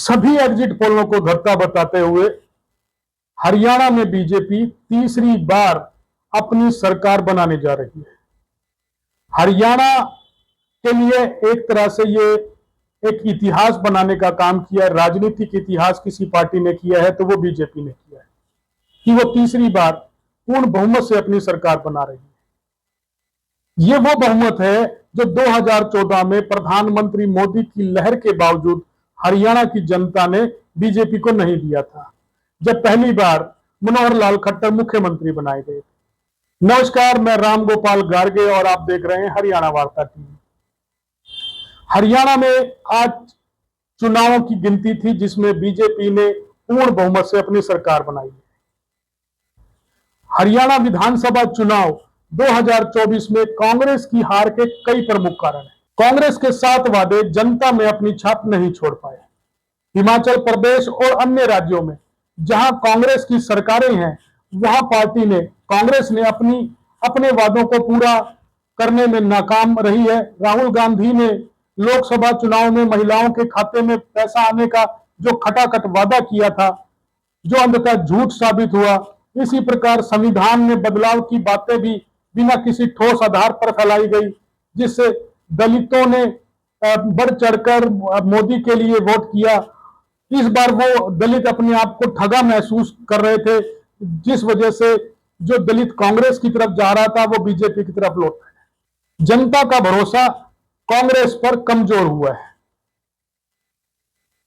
सभी एग्जिट पोलों को धरता बताते हुए हरियाणा में बीजेपी तीसरी बार अपनी सरकार बनाने जा रही है। हरियाणा के लिए एक तरह से ये एक इतिहास बनाने का काम किया है। राजनीतिक इतिहास किसी पार्टी ने किया है तो वो बीजेपी ने किया है कि वो तीसरी बार पूर्ण बहुमत से अपनी सरकार बना रही है। ये वो बहुमत है जो 2014 में प्रधानमंत्री मोदी की लहर के बावजूद हरियाणा की जनता ने बीजेपी को नहीं दिया था, जब पहली बार मनोहर लाल खट्टर मुख्यमंत्री बनाए गए। नमस्कार, मैं राम गोपाल गार्गे और आप देख रहे हैं हरियाणा वार्ता टीवी। हरियाणा में आज चुनावों की गिनती थी जिसमें बीजेपी ने पूर्ण बहुमत से अपनी सरकार बनाई है। हरियाणा विधानसभा चुनाव 2024 में कांग्रेस की हार के कई प्रमुख कारण हैं। कांग्रेस के 7 वादे जनता में अपनी छाप नहीं छोड़ पाए। हिमाचल प्रदेश और अन्य राज्यों में जहां कांग्रेस की सरकारें हैं, वहां कांग्रेस ने अपने वादों को पूरा करने में नाकाम रही है। राहुल गांधी ने लोकसभा चुनाव में महिलाओं के खाते में पैसा आने का जो खटाखट वादा किया था, जो अंततः झूठ साबित हुआ। इसी प्रकार संविधान में बदलाव की बातें भी बिना किसी ठोस आधार पर फैलाई गई, जिससे दलितों ने बढ़ चढ़कर मोदी के लिए वोट किया। इस बार वो दलित अपने आप को ठगा महसूस कर रहे थे, जिस वजह से जो दलित कांग्रेस की तरफ जा रहा था वो बीजेपी की तरफ लौट आया। जनता का भरोसा कांग्रेस पर कमजोर हुआ है।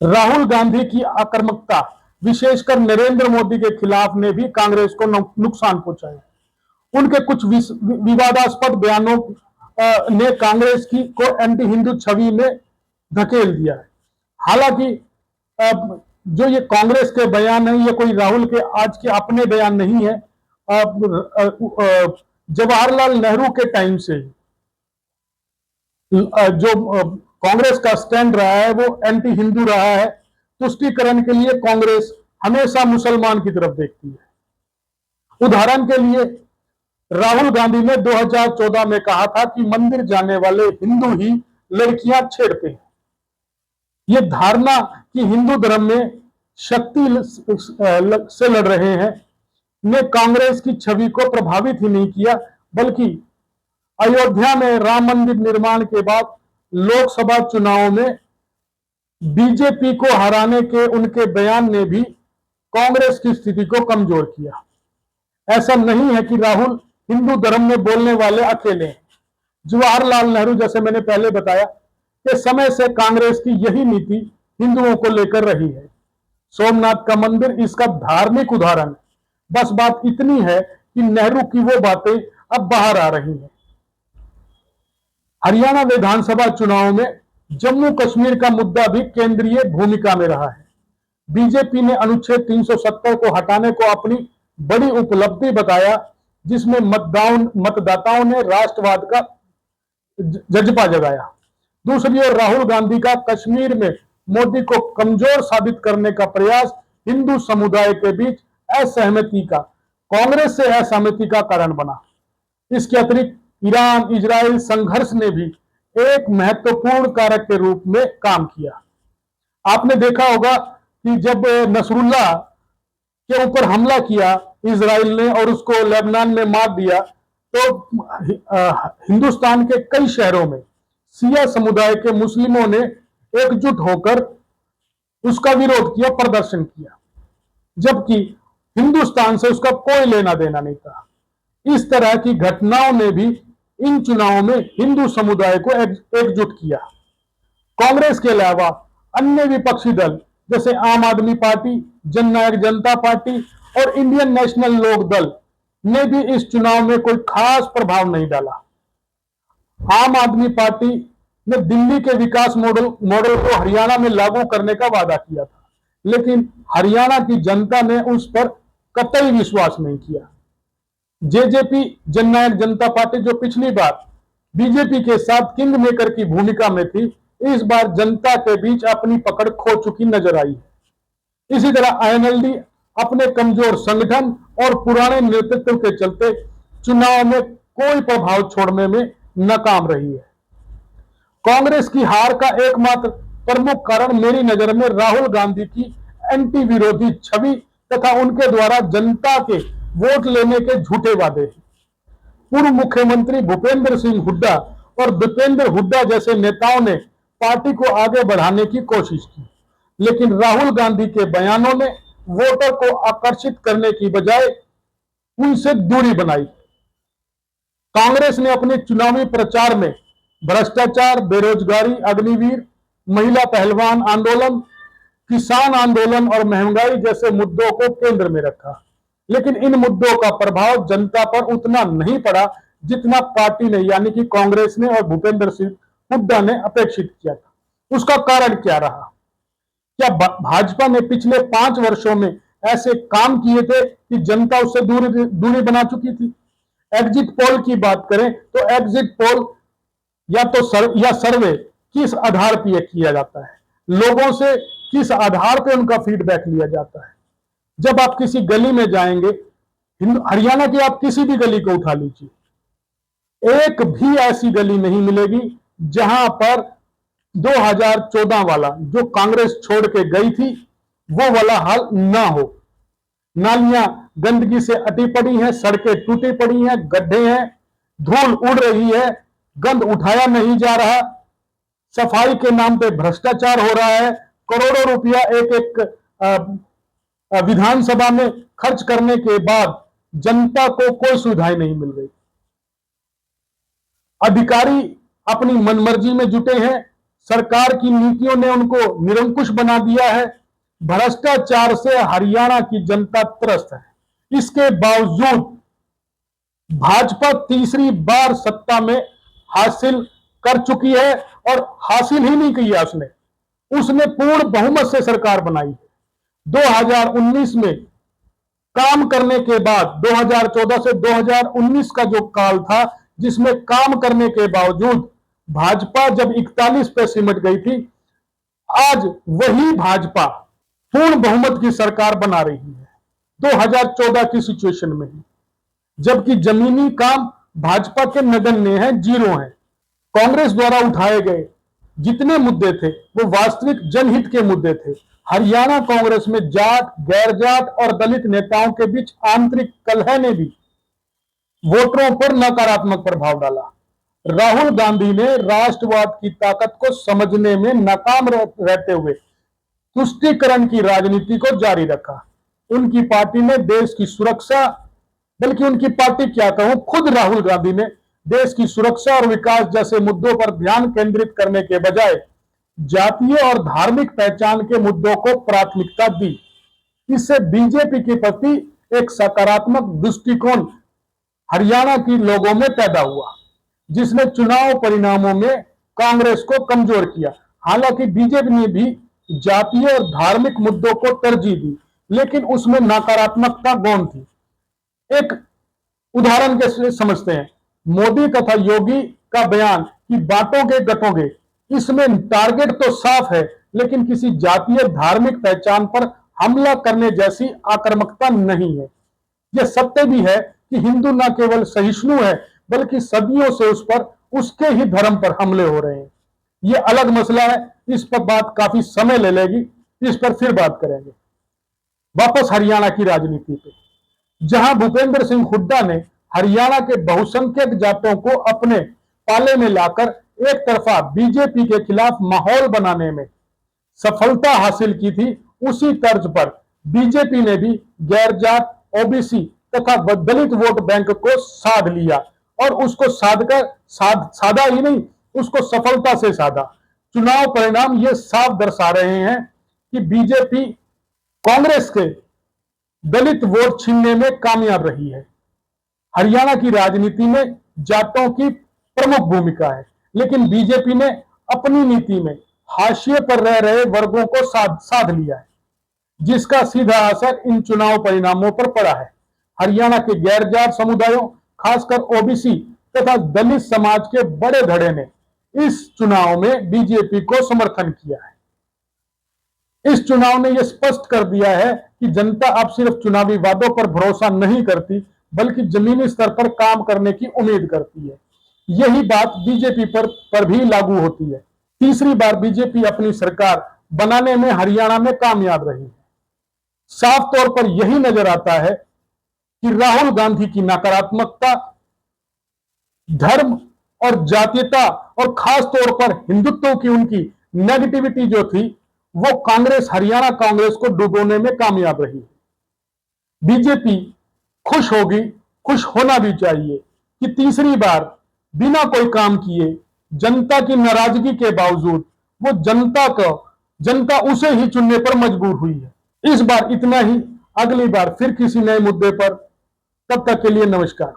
राहुल गांधी की आक्रामकता, विशेषकर नरेंद्र मोदी के खिलाफ, ने भी कांग्रेस को नुकसान पहुंचाया। उनके कुछ विवादास्पद बयानों ने कांग्रेस को एंटी हिंदू छवि में धकेल दिया है। हालांकि जो ये कांग्रेस के बयान है, ये कोई राहुल के आज के अपने बयान नहीं है। जवाहरलाल नेहरू के टाइम से जो कांग्रेस का स्टैंड रहा है वो एंटी हिंदू रहा है। तुष्टीकरण के लिए कांग्रेस हमेशा मुसलमान की तरफ देखती है। उदाहरण के लिए राहुल गांधी ने 2014 में कहा था कि मंदिर जाने वाले हिंदू ही लड़कियां छेड़ते हैं। यह धारणा कि हिंदू धर्म में शक्ति से लड़ रहे हैं ने कांग्रेस की छवि को प्रभावित ही नहीं किया, बल्कि अयोध्या में राम मंदिर निर्माण के बाद लोकसभा चुनाव में बीजेपी को हराने के उनके बयान ने भी कांग्रेस की स्थिति को कमजोर किया। ऐसा नहीं है कि राहुल हिंदू धर्म में बोलने वाले अकेले हैं। जवाहरलाल नेहरू, जैसे मैंने पहले बताया, के समय से कांग्रेस की यही नीति हिंदुओं को लेकर रही है। सोमनाथ का मंदिर इसका धार्मिक उदाहरण है। बस बात इतनी है कि नेहरू की वो बातें अब बाहर आ रही हैं। हरियाणा विधानसभा चुनाव में जम्मू कश्मीर का मुद्दा भी केंद्रीय भूमिका में रहा है। बीजेपी ने अनुच्छेद 370 को हटाने को अपनी बड़ी उपलब्धि बताया, जिसमें मतदाताओं ने राष्ट्रवाद का जज्बा जगाया। दूसरी ओर राहुल गांधी का कश्मीर में मोदी को कमजोर साबित करने का प्रयास हिंदू समुदाय के बीच कांग्रेस से असहमति का कारण बना। इसके अतिरिक्त ईरान इजराइल संघर्ष ने भी एक महत्वपूर्ण कारक के रूप में काम किया। आपने देखा होगा कि जब नसरुल्लाह के ऊपर हमला किया इजराइल ने और उसको लेबनान में मार दिया, तो हिंदुस्तान के कई शहरों में शिया समुदाय के मुस्लिमों ने एकजुट होकर उसका विरोध किया, प्रदर्शन किया, जबकि हिंदुस्तान से उसका कोई लेना देना नहीं था। इस तरह की घटनाओं ने भी इन चुनावों में हिंदू समुदाय को एकजुट किया। कांग्रेस के अलावा अन्य विपक्षी दल जैसे आम आदमी पार्टी, जननायक जनता पार्टी और इंडियन नेशनल लोक दल ने भी इस चुनाव में कोई खास प्रभाव नहीं डाला। आम आदमी पार्टी ने दिल्ली के विकास मॉडल को हरियाणा में लागू करने का वादा किया था, लेकिन हरियाणा की जनता ने उस पर कतई विश्वास नहीं किया। जेजेपी, जननायक जनता पार्टी, जो पिछली बार बीजेपी के साथ किंग मेकर की भूमिका में थी, इस बार जनता के बीच अपनी पकड़ खो चुकी नजर आई है। इसी तरह आईएनएलडी अपने कमजोर संगठन और पुराने नेतृत्व के चलते चुनाव में कोई प्रभाव छोड़ने में नाकाम रही है। कांग्रेस की हार का एकमात्र प्रमुख कारण मेरी नजर में राहुल गांधी की एंटी विरोधी छवि तथा उनके द्वारा जनता के वोट लेने के झूठे वादे हैं। पूर्व मुख्यमंत्री भूपेंद्र सिंह हुड्डा और दीपेंद्र हुड्डा जैसे नेताओं ने पार्टी को आगे बढ़ाने की कोशिश की, लेकिन राहुल गांधी के बयानों ने वोटर को आकर्षित करने की बजाय उनसे दूरी बनाई। कांग्रेस ने अपने चुनावी प्रचार में भ्रष्टाचार, बेरोजगारी, अग्निवीर, महिला पहलवान आंदोलन, किसान आंदोलन और महंगाई जैसे मुद्दों को केंद्र में रखा, लेकिन इन मुद्दों का प्रभाव जनता पर उतना नहीं पड़ा जितना पार्टी ने यानी कि कांग्रेस ने और भूपेंद्र सिंह हुड्डा ने अपेक्षित किया था। उसका कारण क्या रहा? क्या भाजपा ने पिछले 5 वर्षों में ऐसे काम किए थे कि जनता उससे दूरी बना चुकी थी? एग्जिट पोल की बात करें तो एग्जिट पोल या सर्वे किस आधार पर किया जाता है? लोगों से किस आधार पर उनका फीडबैक लिया जाता है? जब आप किसी गली में जाएंगे, हरियाणा की आप किसी भी गली को उठा लीजिए, एक भी ऐसी गली नहीं मिलेगी जहां पर 2014 वाला जो कांग्रेस छोड़ के गई थी वो वाला हाल ना हो। नालियां गंदगी से अटी पड़ी हैं, सड़कें टूटी पड़ी हैं, गड्ढे हैं, धूल उड़ रही है, गंद उठाया नहीं जा रहा, सफाई के नाम पे भ्रष्टाचार हो रहा है, करोड़ों रुपया एक एक विधानसभा में खर्च करने के बाद जनता को कोई सुविधाएं नहीं मिल रही। अधिकारी अपनी मनमर्जी में जुटे हैं, सरकार की नीतियों ने उनको निरंकुश बना दिया है, भ्रष्टाचार से हरियाणा की जनता त्रस्त है। इसके बावजूद भाजपा तीसरी बार सत्ता में हासिल कर चुकी है और हासिल ही नहीं किया उसने पूर्ण बहुमत से सरकार बनाई है। 2019 में काम करने के बाद 2014 से 2019 का जो काल था जिसमें काम करने के बावजूद भाजपा जब 41 पे सिमट गई थी, आज वही भाजपा पूर्ण बहुमत की सरकार बना रही है 2014 की सिचुएशन में ही, जबकि जमीनी काम भाजपा के नगण्य हैं, जीरो हैं। कांग्रेस द्वारा उठाए गए जितने मुद्दे थे वो वास्तविक जनहित के मुद्दे थे। हरियाणा कांग्रेस में जाट, गैर जाट और दलित नेताओं के बीच आंतरिक कलह ने भी वोटरों पर नकारात्मक प्रभाव डाला। राहुल गांधी ने राष्ट्रवाद की ताकत को समझने में नाकाम रहते हुए तुष्टीकरण की राजनीति को जारी रखा। उनकी पार्टी ने देश की सुरक्षा, बल्कि उनकी पार्टी क्या कहूं, खुद राहुल गांधी ने देश की सुरक्षा और विकास जैसे मुद्दों पर ध्यान केंद्रित करने के बजाय जातीय और धार्मिक पहचान के मुद्दों को प्राथमिकता दी। इससे बीजेपी के प्रति एक सकारात्मक दृष्टिकोण हरियाणा के लोगों में पैदा हुआ, जिसने चुनाव परिणामों में कांग्रेस को कमजोर किया। हालांकि बीजेपी ने भी जातीय और धार्मिक मुद्दों को तरजीह दी, लेकिन उसमें नकारात्मकता गौण थी। एक उदाहरण के समझते हैं, मोदी तथा योगी का बयान कि बांटोगे गठोगे, इसमें टारगेट तो साफ है, लेकिन किसी जातीय धार्मिक पहचान पर हमला करने जैसी आक्रामकता नहीं है। यह सत्य भी है कि हिंदू न केवल सहिष्णु है, बल्कि सदियों से उस पर उसके ही धर्म पर हमले हो रहे हैं। यह अलग मसला है, इस पर बात काफी समय ले लेगी, इस पर फिर बात करेंगे। वापस हरियाणा की राजनीति पे, जहां भूपेंद्र सिंह हुड्डा ने हरियाणा के बहुसंख्यक जातों को अपने पाले में लाकर एक तरफा बीजेपी के खिलाफ माहौल बनाने में सफलता हासिल की थी, उसी तर्ज पर बीजेपी ने भी गैर जाट, ओबीसी तथा दलित वोट बैंक को साध लिया और उसको साधा ही नहीं, उसको सफलता से साधा। चुनाव परिणाम ये साफ दर्शा रहे हैं कि बीजेपी कांग्रेस के दलित वोट छीनने में कामयाब रही है। हरियाणा की राजनीति में जाटों की प्रमुख भूमिका है, लेकिन बीजेपी ने अपनी नीति में हाशिए पर रह रहे वर्गों को साध लिया है, जिसका सीधा असर इन चुनाव परिणामों पर पड़ा है। हरियाणा के गैर जाट समुदायों, खासकर ओबीसी तथा दलित समाज के बड़े धड़े ने इस चुनाव में बीजेपी को समर्थन किया है। इस चुनाव ने यह स्पष्ट कर दिया है कि जनता अब सिर्फ चुनावी वादों पर भरोसा नहीं करती, बल्कि जमीनी स्तर पर काम करने की उम्मीद करती है। यही बात बीजेपी पर भी लागू होती है। तीसरी बार बीजेपी अपनी सरकार बनाने में हरियाणा में कामयाब रही है। साफ तौर पर यही नजर आता है कि राहुल गांधी की नकारात्मकता, धर्म और जातीयता और खास तौर पर हिंदुत्व की उनकी नेगेटिविटी जो थी, वो कांग्रेस, हरियाणा कांग्रेस को डुबोने में कामयाब रही। बीजेपी खुश होगी, खुश होना भी चाहिए कि तीसरी बार बिना कोई काम किए, जनता की नाराजगी के बावजूद वो जनता उसे ही चुनने पर मजबूर हुई है। इस बार इतना ही, अगली बार फिर किसी नए मुद्दे पर। तब तक के लिए नमस्कार।